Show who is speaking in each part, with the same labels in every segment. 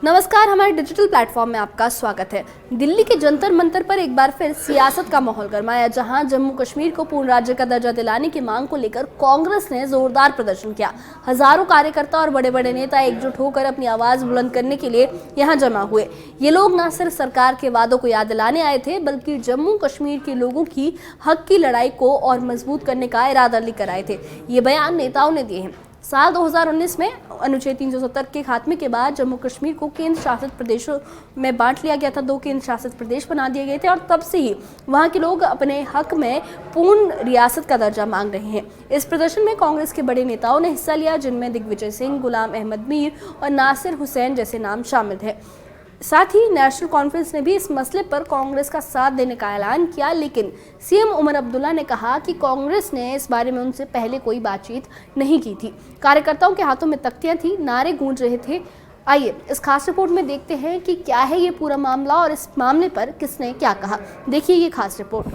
Speaker 1: नमस्कार, हमारे digital platform में आपका स्वागत है। दिल्ली के जंतर मंतर पर एक बार फिर सियासत का माहौल गरमाया, जहां जम्मू कश्मीर को पूर्ण राज्य का दर्जा दिलाने की मांग को लेकर कांग्रेस ने जोरदार प्रदर्शन किया। हजारों कार्यकर्ता और बड़े बड़े नेता एकजुट होकर अपनी आवाज बुलंद करने के लिए यहां जमा हुए। ये लोग न सिर्फ सरकार के वादों को याद दिलाने आए थे, बल्कि जम्मू कश्मीर के लोगों की हक की लड़ाई को और मजबूत करने का इरादा लेकर आए थे। ये बयान नेताओं ने दिए हैं। साल 2019 में अनुच्छेद 370 के खात्मे के बाद जम्मू कश्मीर को केंद्र शासित प्रदेशों में बांट लिया गया था। 2 केंद्र शासित प्रदेश बना दिए गए थे और तब से ही वहां के लोग अपने हक में पूर्ण रियासत का दर्जा मांग रहे हैं। इस प्रदर्शन में कांग्रेस के बड़े नेताओं ने हिस्सा लिया, जिनमें दिग्विजय सिंह, गुलाम अहमद मीर और नासिर हुसैन जैसे नाम शामिल थे। साथ ही नेशनल कॉन्फ्रेंस ने भी इस मसले पर कांग्रेस का साथ देने का ऐलान किया, लेकिन सीएम उमर अब्दुल्ला ने कहा कि कांग्रेस ने इस बारे में उनसे पहले कोई बातचीत नहीं की थी। कार्यकर्ताओं के हाथों में तख्तियां थी, नारे गूंज रहे थे। आइए इस खास रिपोर्ट में देखते हैं कि क्या है ये पूरा मामला और इस मामले पर किसने क्या कहा। देखिए ये खास रिपोर्ट।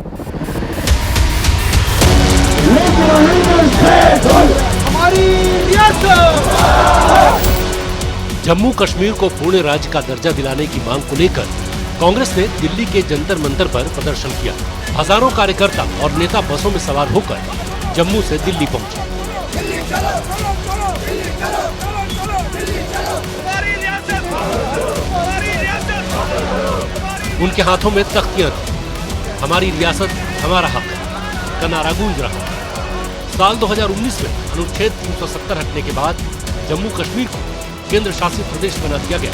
Speaker 2: जम्मू कश्मीर को पूर्ण राज्य का दर्जा दिलाने की मांग को लेकर कांग्रेस ने दिल्ली के जंतर मंतर पर प्रदर्शन किया। हजारों कार्यकर्ता और नेता बसों में सवार होकर जम्मू से दिल्ली पहुंचे। उनके हाथों में तख्तियां थी। हमारी रियासत हमारा हक का नारा गूंज रहा। साल 2019 में अनुच्छेद 370 हटने के बाद जम्मू कश्मीर को केंद्र शासित प्रदेश बना दिया गया।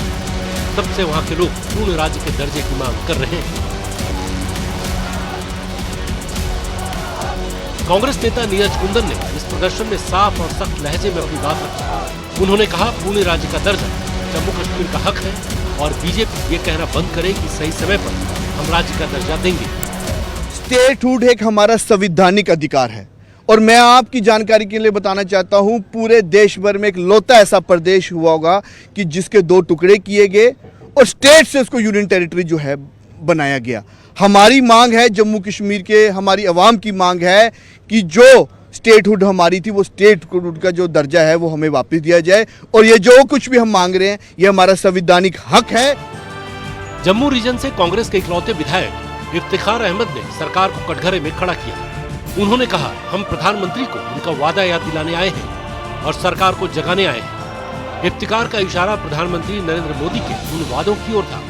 Speaker 2: तब से वहां के लोग पूर्ण राज्य के दर्जे की मांग कर रहे हैं। कांग्रेस नेता नीरज कुंदन ने इस प्रदर्शन में साफ और सख्त लहजे में अपनी बात रखी। उन्होंने कहा, पूर्ण राज्य का दर्जा जम्मू कश्मीर का हक है और बीजेपी ये कहना बंद करे कि सही समय पर हम राज्य का दर्जा देंगे।
Speaker 3: स्टेटहुड एक हमारा संवैधानिक अधिकार है और मैं आपकी जानकारी के लिए बताना चाहता हूं, पूरे देश भर में एक लौता ऐसा प्रदेश हुआ होगा कि जिसके 2 टुकड़े किए गए और स्टेट से उसको यूनियन टेरिटरी जो है बनाया गया। हमारी मांग है, जम्मू कश्मीर के हमारी आवाम की मांग है कि जो स्टेटहुड हमारी थी, वो स्टेटहुड का जो दर्जा है वो हमें वापस दिया जाए और ये जो कुछ भी हम मांग रहे हैं ये हमारा संवैधानिक हक है।
Speaker 2: जम्मू रीजन से कांग्रेस के इकलौते विधायक इफ्तिखार अहमद ने सरकार को कटघरे में खड़ा किया। उन्होंने कहा, हम प्रधानमंत्री को उनका वादा याद दिलाने आए हैं और सरकार को जगाने आए हैं। इफ्तिखार का इशारा प्रधानमंत्री नरेंद्र मोदी के उन वादों की ओर था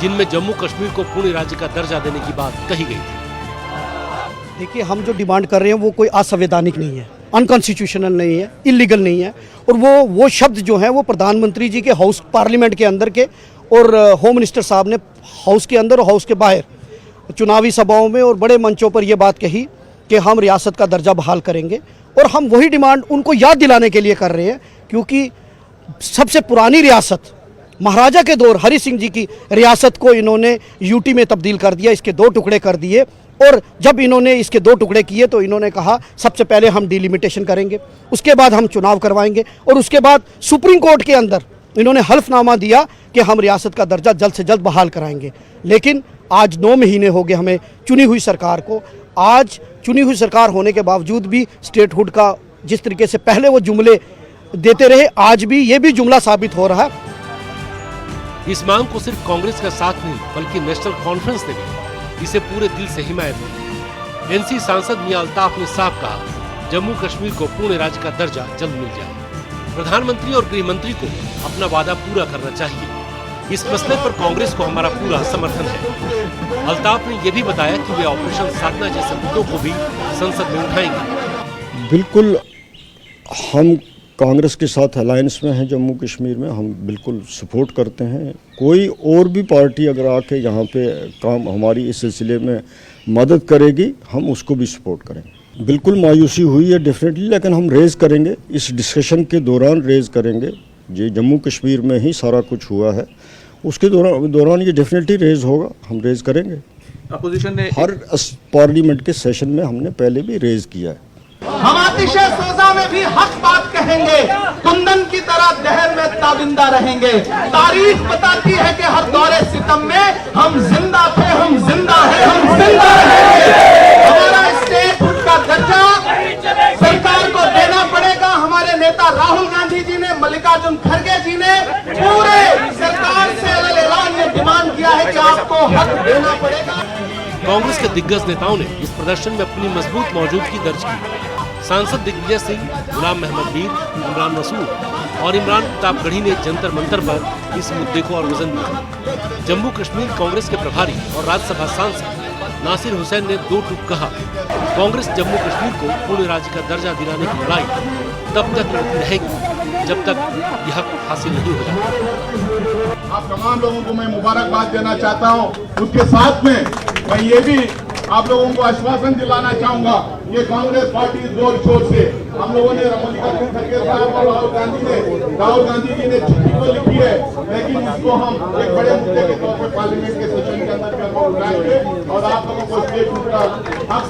Speaker 2: जिनमें जम्मू कश्मीर को पूर्ण राज्य का दर्जा देने की बात कही गई थी।
Speaker 4: देखिए, हम जो डिमांड कर रहे हैं वो कोई असंवैधानिक नहीं है, अनकॉन्स्टिट्यूशनल नहीं है, इलीगल नहीं है। और वो शब्द जो है वो प्रधानमंत्री जी के हाउस पार्लियामेंट के अंदर के और होम मिनिस्टर साहब ने हाउस के अंदर और हाउस के बाहर चुनावी सभाओं में और बड़े मंचों पर यह बात कही कि हम रियासत का दर्जा बहाल करेंगे। और हम वही डिमांड उनको याद दिलाने के लिए कर रहे हैं, क्योंकि सबसे पुरानी रियासत महाराजा के दौर हरि सिंह जी की रियासत को इन्होंने यूटी में तब्दील कर दिया, इसके 2 टुकड़े कर दिए। और जब इन्होंने इसके 2 टुकड़े किए तो इन्होंने कहा सबसे पहले हम डिलिमिटेशन करेंगे, उसके बाद हम चुनाव करवाएंगे और उसके बाद सुप्रीम कोर्ट के अंदर इन्होंने हल्फनामा दिया कि हम रियासत का दर्जा जल्द से जल्द बहाल कराएंगे। लेकिन आज 9 महीने हो गए हमें चुनी हुई सरकार को। आज चुनी हुई सरकार होने के बावजूद भी स्टेटहुड का जिस तरीके से पहले वो जुमले देते रहे, आज भी ये भी जुमला साबित हो रहा है।
Speaker 2: इस मांग को सिर्फ कांग्रेस का साथ नहीं बल्कि नेशनल कॉन्फ्रेंस ने भी इसे पूरे दिल से हिमायत की। एनसी सांसद मियां अल्ताफ ने साफ कहा, जम्मू कश्मीर को पूर्ण राज्य का दर्जा जल्द मिल जाए। प्रधानमंत्री और गृह मंत्री को अपना वादा पूरा करना चाहिए। इस मसले पर कांग्रेस को हमारा पूरा समर्थन है। अल्ताफ ने यह भी बताया कि वे ऑपरेशन साधना जैसे मुद्दों को भी संसद में उठाएंगे।
Speaker 5: बिल्कुल, हम कांग्रेस के साथ अलायंस में हैं जम्मू कश्मीर में, हम बिल्कुल सपोर्ट करते हैं। कोई और भी पार्टी अगर आके यहाँ पे काम हमारी इस सिलसिले में मदद करेगी, हम उसको भी सपोर्ट करेंगे। बिल्कुल मायूसी हुई है डेफिनेटली, लेकिन हम रेज़ करेंगे, इस डिस्कशन के दौरान रेज़ करेंगे। ये जम्मू कश्मीर में ही सारा कुछ हुआ है, उसके दौरान ये डेफिनेटली रेज़ होगा, हम रेज़ करेंगे।
Speaker 6: अपोजिशन ने
Speaker 5: हर पार्लियामेंट के सेशन में हमने पहले भी रेज़ किया है।
Speaker 7: हम आतिशे सोजा में भी हक बात कहेंगे, कुंदन की तरह दहर में ताबिंदा रहेंगे। तारीख बताती है कि हर दौरे सितम में हम जिंदा थे, हम जिंदा हैं, हम जिंदा रहेंगे। हमारा स्टेटहुड का दर्जा सरकार को देना पड़ेगा। हमारे नेता राहुल गांधी जी ने, मल्लिकार्जुन खड़गे जी ने पूरे सरकार को हक देना पड़ेगा।
Speaker 2: कांग्रेस के दिग्गज नेताओं ने इस प्रदर्शन में अपनी मजबूत मौजूदगी दर्ज की। सांसद दिग्विजय सिंह, गुलाम मोहम्मद मीर, इमरान मसूद और इमरान प्रतापगढ़ी ने जंतर मंतर पर इस मुद्दे को और वजन दिया। जम्मू कश्मीर कांग्रेस के प्रभारी और राज्यसभा सांसद नासिर हुसैन ने दो टूक कहा, कांग्रेस जम्मू कश्मीर को पूर्ण राज्य का दर्जा दिलाने की लड़ाई तब तक लड़ती रहेगी जब तक यह हक हासिल नहीं हो जाता।
Speaker 6: आप तमाम लोगों को मैं मुबारकबाद देना चाहता हूं। उसके साथ में मैं ये भी आप लोगों को आश्वासन दिलाना चाहूंगा, ये कांग्रेस पार्टी जोर शोर से हम लोगों ने मल्लिकार्जुन खड़गे साहब और राहुल गांधी जी ने चिट्ठी तो लिखी है, लेकिन इसको हम एक बड़े मुद्दे के तौर पर पार्लियामेंट के सेशन के अंदर हम उठाएंगे और आप लोगों को स्टेटहुड का हक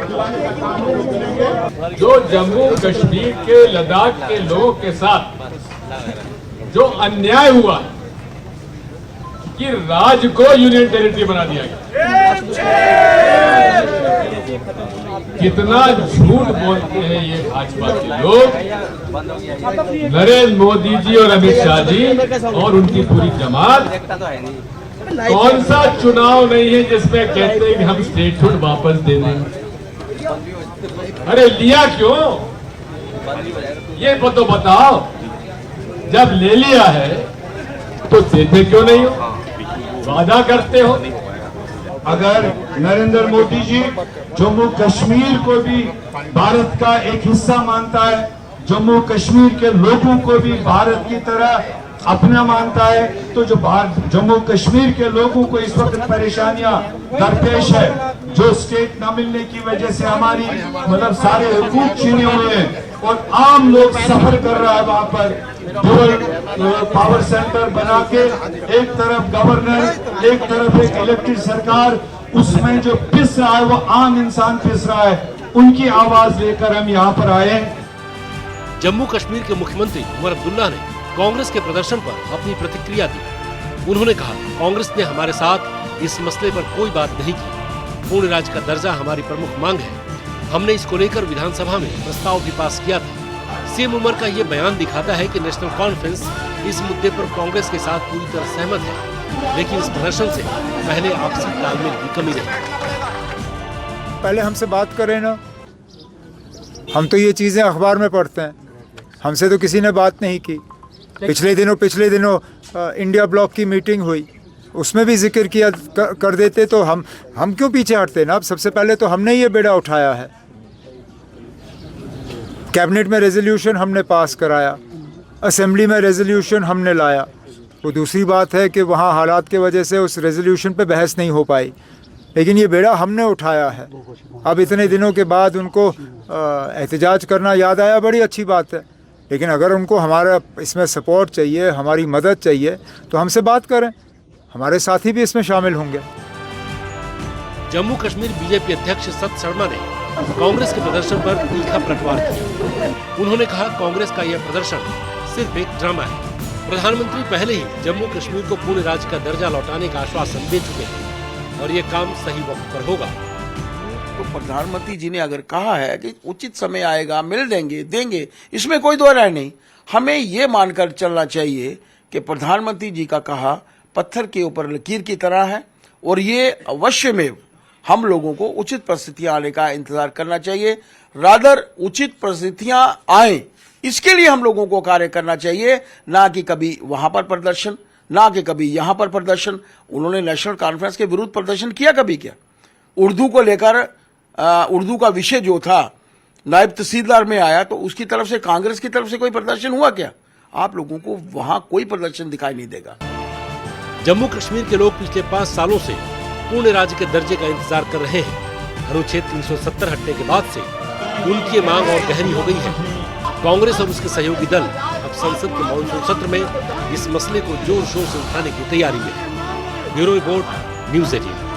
Speaker 6: दिलाने का काम हम लोग करेंगे।
Speaker 8: जो जम्मू कश्मीर के लद्दाख के लोगों के साथ जो अन्याय हुआ कि राज्य को यूनियन टेरिटरी बना दिया गया, कितना झूठ बोलते हैं ये भाजपा के लोग। नरेंद्र मोदी जी और अमित शाह जी और उनकी पूरी जमात, कौन सा चुनाव नहीं है जिसमें कहते हैं कि हम स्टेटहुड वापस दे देंगे। अरे लिया क्यों, ये तो बताओ। जब ले लिया है तो देते क्यों नहीं हो, वादा करते हो।
Speaker 6: अगर नरेंद्र मोदी जी जम्मू कश्मीर को भी भारत का एक हिस्सा मानता है, जम्मू कश्मीर के लोगों को भी भारत की तरह अपना मानता है, तो जो जम्मू कश्मीर के लोगों को इस वक्त परेशानियां दरपेश है, जो स्टेट न मिलने की वजह से हमारी मतलब सारे हुकूक छीने हुए हैं और आम लोग सफर कर रहा है, वहां पर पावर सेंटर बना के एक तरफ गवर्नर, एक तरफ एक इलेक्टेड सरकार, उसमें जो पिस रहा है वो आम इंसान पिस रहा है। उनकी आवाज लेकर हम यहाँ पर आए।
Speaker 2: जम्मू कश्मीर के मुख्यमंत्री उमर अब्दुल्ला ने कांग्रेस के प्रदर्शन पर अपनी प्रतिक्रिया दी। उन्होंने कहा, कांग्रेस ने हमारे साथ इस मसले पर कोई बात नहीं की। पूर्ण राज्य का दर्जा हमारी प्रमुख मांग है। हमने इसको लेकर विधानसभा में प्रस्ताव भी पास किया था। सीएम उमर का ये बयान दिखाता है कि नेशनल कॉन्फ्रेंस इस मुद्दे पर कांग्रेस के साथ पूरी तरह सहमत है, लेकिन इस प्रदर्शन से पहले आपसी तालमेल की कमी रही।
Speaker 9: पहले हमसे बात करें ना, हम तो ये चीज़ें अखबार में पढ़ते हैं, हमसे तो किसी ने बात नहीं की। पिछले दिनों इंडिया ब्लॉक की मीटिंग हुई, उसमें भी जिक्र किया कर देते तो हम क्यों पीछे हटते ना। अब सबसे पहले तो हमने ये बेड़ा उठाया है, कैबिनेट में रेजोल्यूशन हमने पास कराया, असेंबली में रेजोल्यूशन हमने लाया। वो दूसरी बात है कि वहाँ हालात के वजह से उस रेजोल्यूशन पे बहस नहीं हो पाई, लेकिन ये बेड़ा हमने उठाया है। अब इतने दिनों के बाद उनको एहतजाज करना याद आया, बड़ी अच्छी बात है, लेकिन अगर उनको हमारा इसमें सपोर्ट चाहिए, हमारी मदद चाहिए, तो हमसे बात करें, हमारे साथी भी इसमें शामिल होंगे।
Speaker 2: जम्मू कश्मीर बीजेपी अध्यक्ष सत शर्मा ने कांग्रेस के प्रदर्शन पर तीखा पलटवार किया। उन्होंने कहा, कांग्रेस का यह प्रदर्शन सिर्फ एक ड्रामा है। प्रधानमंत्री पहले ही जम्मू कश्मीर को पूर्ण राज्य का दर्जा लौटाने का आश्वासन दे चुके हैं और ये काम सही वक्त पर होगा।
Speaker 10: तो प्रधानमंत्री जी ने अगर कहा है कि उचित समय आएगा, मिल देंगे, इसमें कोई दो राय नहीं। हमें ये मानकर चलना चाहिए कि प्रधानमंत्री जी का कहा पत्थर के ऊपर लकीर की तरह है और ये अवश्य में हम लोगों को उचित परिस्थितियां आने का इंतजार करना चाहिए। रादर उचित परिस्थितियां आए, इसके लिए हम लोगों को कार्य करना चाहिए, ना कि कभी वहां पर प्रदर्शन, ना कि कभी यहां पर प्रदर्शन। उन्होंने नेशनल कॉन्फ्रेंस के विरुद्ध प्रदर्शन किया कभी क्या? उर्दू को लेकर उर्दू का विषय जो था नायब तहसीलदार में आया, तो उसकी तरफ से, कांग्रेस की तरफ से कोई प्रदर्शन हुआ क्या? आप लोगों को वहां कोई प्रदर्शन दिखाई नहीं देगा।
Speaker 2: जम्मू कश्मीर के लोग पिछले 5 सालों से पूर्ण राज्य के दर्जे का इंतजार कर रहे हैं। अनुच्छेद 370 हटने के बाद से उनकी मांग और गहरी हो गई है। कांग्रेस और उसके सहयोगी दल अब संसद के मॉनसून सत्र में इस मसले को जोर शोर से उठाने की तैयारी में है। Bureau report, news 18।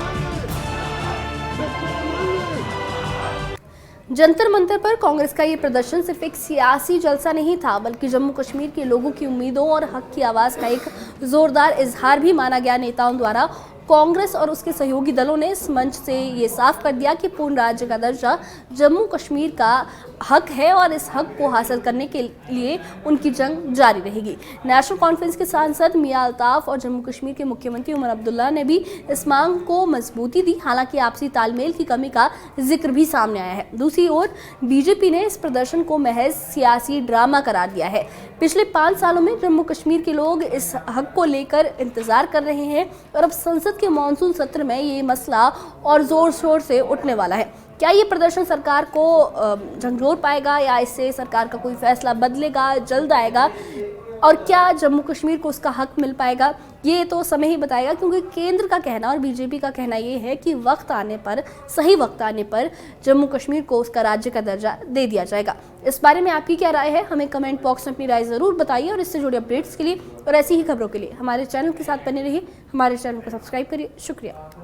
Speaker 1: Jantar Mantar पर कांग्रेस का ये प्रदर्शन सिर्फ एक सियासी जलसा नहीं था, बल्कि जम्मू कश्मीर के लोगों की उम्मीदों और हक की आवाज़ का एक जोरदार इजहार भी माना गया। नेताओं द्वारा कांग्रेस और उसके सहयोगी दलों ने इस मंच से ये साफ कर दिया कि पूर्ण राज्य का दर्जा जम्मू कश्मीर का हक है और इस हक को हासिल करने के लिए उनकी जंग जारी रहेगी। नेशनल कॉन्फ्रेंस के सांसद मियां अल्ताफ और जम्मू कश्मीर के मुख्यमंत्री उमर अब्दुल्ला ने भी इस मांग को मजबूती दी। हालांकि आपसी तालमेल की कमी का जिक्र भी सामने आया है। दूसरी ओर बीजेपी ने इस प्रदर्शन को महज सियासी ड्रामा करार दिया है। पिछले 5 सालों में जम्मू कश्मीर के लोग इस हक को लेकर इंतजार कर रहे हैं और अब संसद के मॉनसून सत्र में ये मसला और जोर शोर से उठने वाला है। क्या ये प्रदर्शन सरकार को झंझोर पाएगा या इससे सरकार का कोई फैसला बदलेगा, जल्द आएगा, और क्या जम्मू कश्मीर को उसका हक मिल पाएगा, ये तो समय ही बताएगा। क्योंकि केंद्र का कहना और बीजेपी का कहना ये है कि वक्त आने पर, सही वक्त आने पर जम्मू कश्मीर को उसका राज्य का दर्जा दे दिया जाएगा। इस बारे में आपकी क्या राय है, हमें कमेंट बॉक्स में अपनी राय ज़रूर बताइए। और इससे जुड़े अपडेट्स के लिए और ऐसी ही खबरों के लिए हमारे चैनल के साथ बने रहिए। हमारे चैनल को सब्सक्राइब करिए। शुक्रिया।